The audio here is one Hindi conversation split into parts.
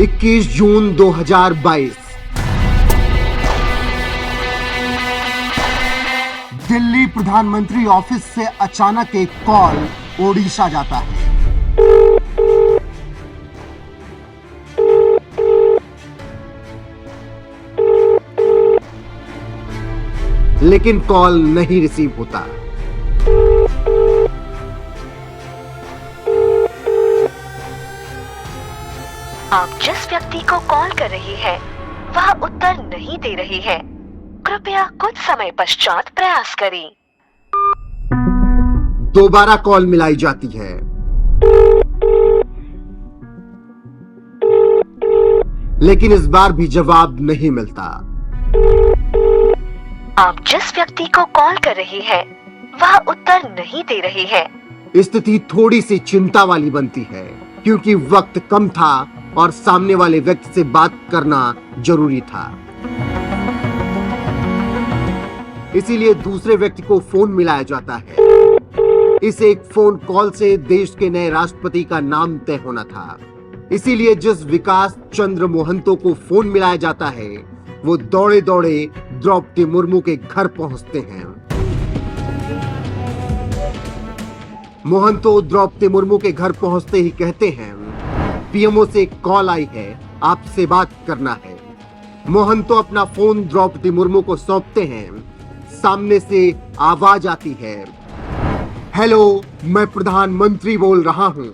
21 जून 2022 दिल्ली प्रधानमंत्री ऑफिस से अचानक एक कॉल ओडिशा जाता है। लेकिन कॉल नहीं रिसीव होता। आप जिस व्यक्ति को कॉल कर रही हैं, वह उत्तर नहीं दे रही है। कृपया कुछ समय पश्चात प्रयास करें। दोबारा कॉल मिलाई जाती है। लेकिन इस बार भी जवाब नहीं मिलता। आप जिस व्यक्ति को कॉल कर रही हैं, वह उत्तर नहीं दे रही है। स्थिति थोड़ी सी चिंता वाली बनती है, क्योंकि वक्त कम था और सामने वाले व्यक्ति से बात करना जरूरी था। इसीलिए दूसरे व्यक्ति को फोन मिलाया जाता है। इस एक फोन कॉल से देश के नए राष्ट्रपति का नाम तय होना था। इसीलिए जिस विकास चंद्र मोहंतो को फोन मिलाया जाता है, वो दौड़े दौड़े द्रौपदी मुर्मू के घर पहुंचते हैं। मोहंतो द्रौपदी मुर्मू के घर पहुंचते ही कहते हैं, पीएमओ से कॉल आई है, आपसे बात करना है। मोहंतो अपना फोन द्रौपदी मुर्मू को सौंपते हैं। सामने से आवाज आती है, हेलो, मैं प्रधानमंत्री बोल रहा हूं।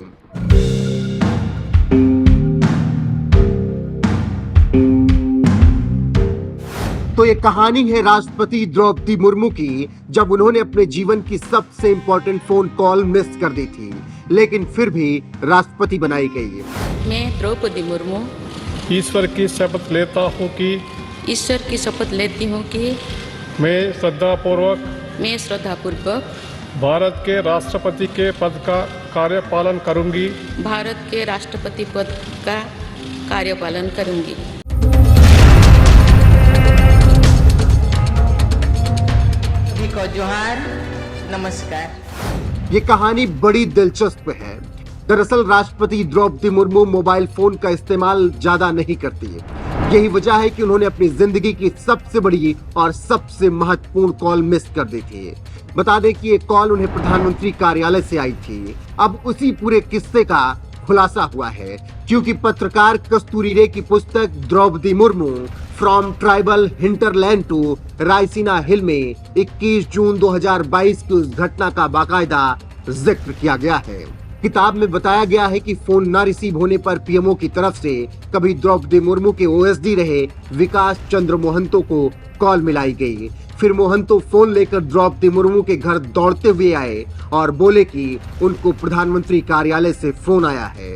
तो ये कहानी है राष्ट्रपति द्रौपदी मुर्मू की, जब उन्होंने अपने जीवन की सबसे इंपॉर्टेंट फोन कॉल मिस कर दी थी, लेकिन फिर भी राष्ट्रपति बनाई गई। मैं द्रौपदी मुर्मू ईश्वर की शपथ लेता हूँ कि लेती हूँ कि मैं श्रद्धापूर्वक भारत के राष्ट्रपति के पद का कार्यपालन करूंगी। को जोहार, नमस्कार। ये कहानी बड़ी दिलचस्प है। दरअसल राष्ट्रपति द्रौपदी मुर्मू मोबाइल फोन का इस्तेमाल ज्यादा नहीं करती है। यही वजह है कि उन्होंने अपनी जिंदगी की सबसे बड़ी और सबसे महत्वपूर्ण कॉल मिस कर दी थी। बता दें कि ये कॉल उन्हें प्रधानमंत्री कार्यालय से आई थी। अब उसी पूरे किस्से का खुलासा हुआ है, क्योंकि पत्रकार कस्तूरी रे की पुस्तक Draupadi Murmu from tribal hinterland to Raisina hill में 21 जून 2022 की उस घटना का बाकायदा जिक्र किया गया है। किताब में बताया गया है कि फोन न रिसीव होने पर पीएमओ की तरफ से कभी द्रौपदी मुर्मू के ओएसडी रहे विकास चंद्र मोहंतो को कॉल मिलाई गई। फिर मोहंतो फोन लेकर द्रौपदी मुर्मू के घर दौड़ते हुए आए और बोले कि उनको प्रधानमंत्री कार्यालय से फोन आया है।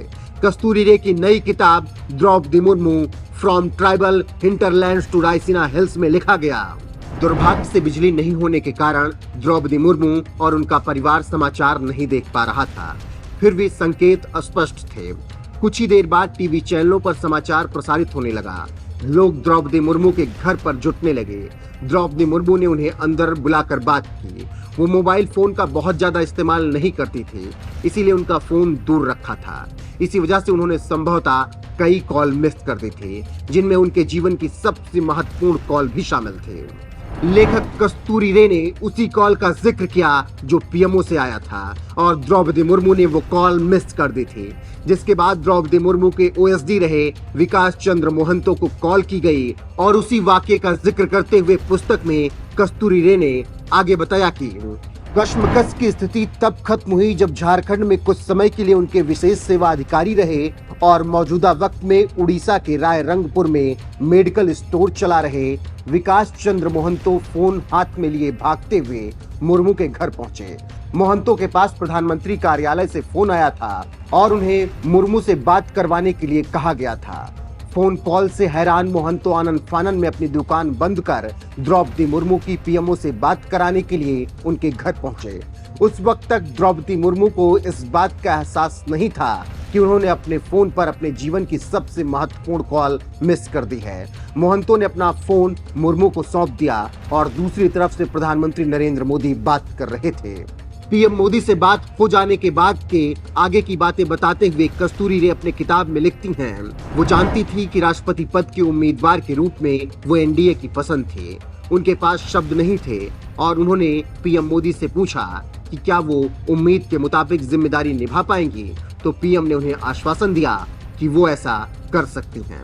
कस्तूरी रे की नई किताब Draupadi Murmu from tribal hinterlands to Raisina hills में लिखा गया। दुर्भाग्य से बिजली नहीं होने के कारण द्रौपदी मुर्मू और उनका परिवार समाचार नहीं देख पा रहा था। फिर भी संकेत स्पष्ट थे। कुछ ही देर बाद टीवी चैनलों पर समाचार प्रसारित होने लगा। लोग द्रौपदी मुर्मू के घर पर जुटने लगे। द्रौपदी मुर्मू ने उन्हें अंदर बुलाकर बात की। वो मोबाइल फोन का बहुत ज्यादा इस्तेमाल नहीं करती थी, इसीलिए उनका फोन दूर रखा था। इसी वजह से उन्होंने संभवतः कई कॉल मिस कर दी थी, जिनमें उनके जीवन की सबसे महत्वपूर्ण कॉल भी शामिल थे। लेखक कस्तूरी रे ने उसी कॉल का जिक्र किया जो पीएमओ से आया था, और द्रौपदी मुर्मू ने वो कॉल मिस कर दी थी। जिसके बाद द्रौपदी मुर्मू के ओएसडी रहे विकास चंद्र मोहंतो को कॉल की गई, और उसी वाक्य का जिक्र करते हुए पुस्तक में कस्तूरी रे ने आगे बताया कि कश्मकश की स्थिति तब खत्म हुई जब झारखंड में कुछ समय के लिए उनके विशेष सेवा अधिकारी रहे और मौजूदा वक्त में उड़ीसा के रायरंगपुर में मेडिकल स्टोर चला रहे विकास चंद्र मोहंतो फोन हाथ में लिए भागते हुए मुर्मू के घर पहुंचे। मोहंतो के पास प्रधानमंत्री कार्यालय से फोन आया था और उन्हें मुर्मू से बात करवाने के लिए कहा गया था। फोन कॉल से हैरान मोहंतो आनंद फानन में अपनी दुकान बंद कर द्रौपदी मुर्मू की पीएमओ से बात कराने के लिए उनके घर पहुंचे। उस वक्त तक द्रौपदी मुर्मू को इस बात का एहसास नहीं था कि उन्होंने अपने फोन पर अपने जीवन की सबसे महत्वपूर्ण कॉल मिस कर दी है। मोहंतो ने अपना फोन मुर्मू को सौंप दिया और दूसरी तरफ से प्रधानमंत्री नरेंद्र मोदी बात कर रहे थे। पीएम मोदी से बात हो जाने के बाद के आगे की बातें बताते हुए कस्तूरी रे अपने किताब में लिखती हैं, वो जानती थी कि राष्ट्रपति पद के उम्मीदवार के रूप में वो एनडीए की पसंद थे। उनके पास शब्द नहीं थे और उन्होंने पीएम मोदी से पूछा कि क्या वो उम्मीद के मुताबिक जिम्मेदारी निभा पाएंगी, तो पीएम ने उन्हें आश्वासन दिया कि वो ऐसा कर सकती हैं।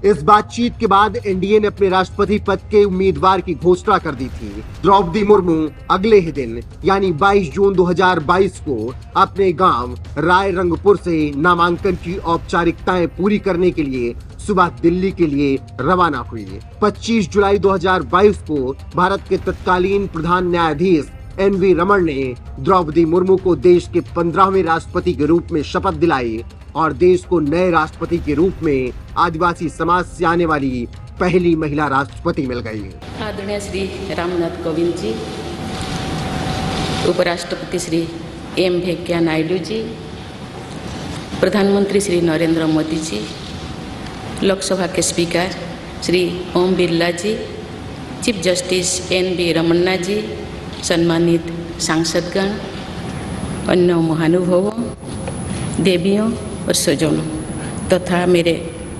इस बातचीत के बाद एनडीए ने अपने राष्ट्रपति पद के उम्मीदवार की घोषणा कर दी थी। द्रौपदी मुर्मू अगले ही दिन यानी 22 जून 2022 को अपने गांव रायरंगपुर से नामांकन की औपचारिकताएं पूरी करने के लिए सुबह दिल्ली के लिए रवाना हुई। 25 जुलाई 2022 को भारत के तत्कालीन प्रधान न्यायाधीश एनवी रमन ने द्रौपदी मुर्मू को देश के 15वें राष्ट्रपति के रूप में शपथ दिलाई और देश को नए राष्ट्रपति के रूप में आदिवासी समाज से आने वाली पहली महिला राष्ट्रपति मिल गई। आदरणीय श्री रामनाथ कोविंद जी, उपराष्ट्रपति श्री एम वेंकैया नायडू जी, प्रधानमंत्री श्री नरेंद्र मोदी जी, लोकसभा के स्पीकर श्री ओम बिरला जी, चीफ जस्टिस एन.वी. रमन्ना जी, सम्मानित सांसदगण, अन्य महानुभावों, देवियों और स्वजनों तथा मेरे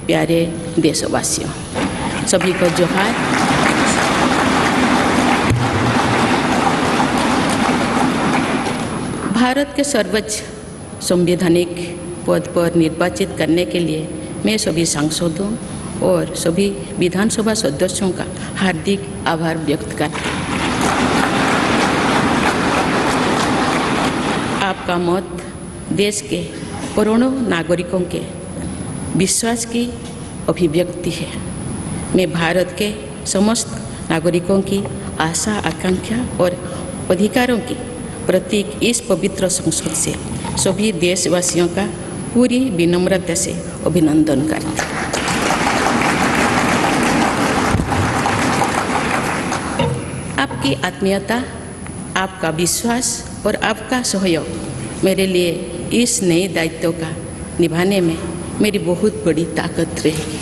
प्यारे देशवासियों, सभी को जोहार। भारत के सर्वोच्च संवैधानिक पद पर निर्वाचित करने के लिए मैं सभी सांसदों और सभी विधानसभा सदस्यों का हार्दिक आभार व्यक्त करती हूँ। आपका मत देश के करोड़ों नागरिकों के विश्वास की अभिव्यक्ति है। मैं भारत के समस्त नागरिकों की आशा, आकांक्षा और अधिकारों की प्रतीक इस पवित्र संसद से सभी देशवासियों का पूरी विनम्रता से अभिनंदन करती हूँ। आपकी आत्मीयता, आपका विश्वास और आपका सहयोग मेरे लिए इस नए दायित्व का निभाने में मेरी बहुत बड़ी ताकत रहेगी।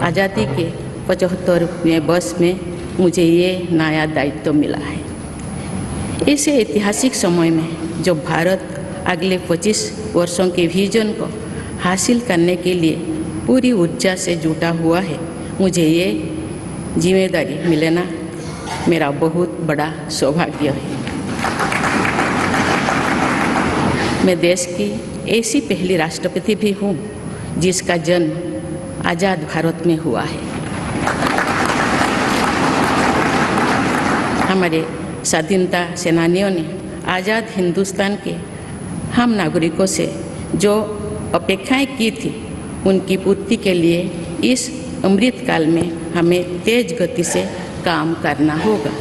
आज़ादी के 75वें वर्ष में मुझे ये नया दायित्व मिला है। इस ऐतिहासिक समय में जो भारत अगले 25 वर्षों के विजन को हासिल करने के लिए पूरी ऊर्जा से जुटा हुआ है, मुझे ये जिम्मेदारी मिलना मेरा बहुत बड़ा सौभाग्य है। मैं देश की ऐसी पहली राष्ट्रपति भी हूँ जिसका जन्म आज़ाद भारत में हुआ है। हमारे स्वाधीनता सेनानियों ने आज़ाद हिंदुस्तान के हम नागरिकों से जो अपेक्षाएं की थी, उनकी पूर्ति के लिए इस अमृत काल में हमें तेज गति से काम करना होगा।